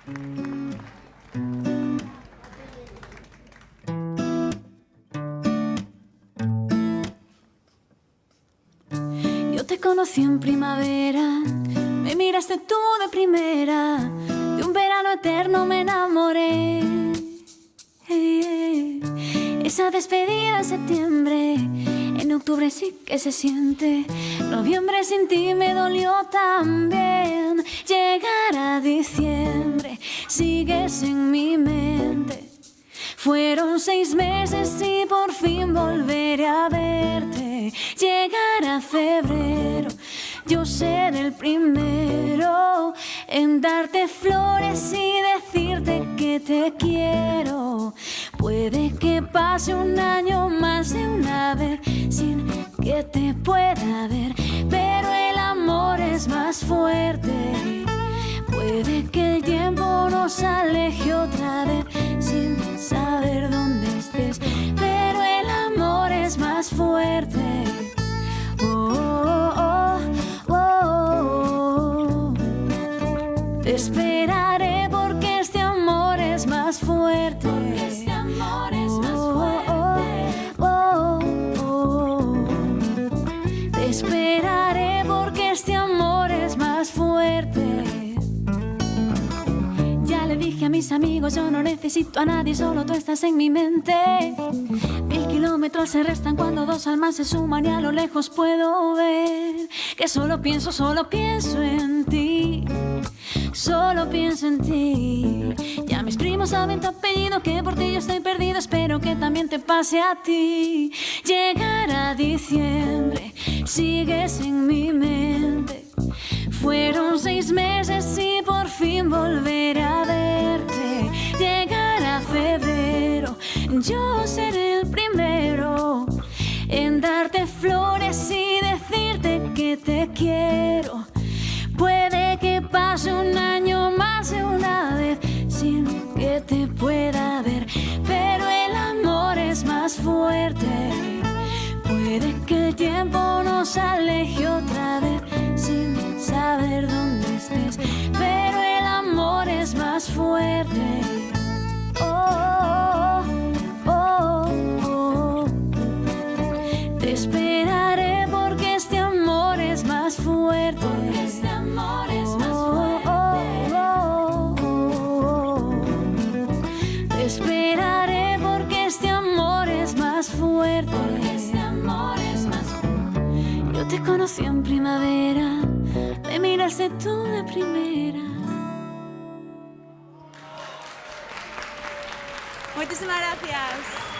Yo te conocí en primavera, me miraste tú de primera, de un verano eterno me enamoré. Esa despedida en septiembre, en octubre sí que se siente, noviembre sin ti me dolió también. Llegar a diciembre, sigues en mi mente. Fueron 6 meses y por fin volveré a verte. Llegar a febrero, yo seré el primero en darte flores y decirte que te quiero. Puede que pase un año más de una vez sin que te pueda ver, pero el amor es más fuerte. Puede que el tiempo nos aleje otra vez sin saber dónde estés, pero el amor es más fuerte. Te esperaré porque este amor es más fuerte. Porque este amor es más fuerte. Te esperaré porque este amor es más fuerte. Ya le dije a mis amigos, yo no necesito a nadie, solo tú estás en mi mente. 1000 kilómetros se restan cuando 2 almas se suman y a lo lejos puedo ver que solo pienso en ti. Solo pienso en ti. Ya mis primos saben tu apellido, que por ti yo estoy perdido. Espero que también te pase a ti. Llegar a diciembre, sigues en mi mente. Fueron 6 meses y por fin volveré a verte. Llegar a febrero, yo seré el primero en darte flores y decirte que te quiero. Puede que pase un año más de una vez sin que te pueda ver, pero el amor es más fuerte. Puede que el tiempo nos aleje otra vez sin saber dónde estés, pero el amor es más fuerte. Te esperaré porque este amor es más fuerte. Porque este amor es más fuerte. Te esperaré porque este amor es más fuerte. Porque este amor es más fuerte. Yo te conocí en primavera, me miraste tú de primera. Muchísimas gracias.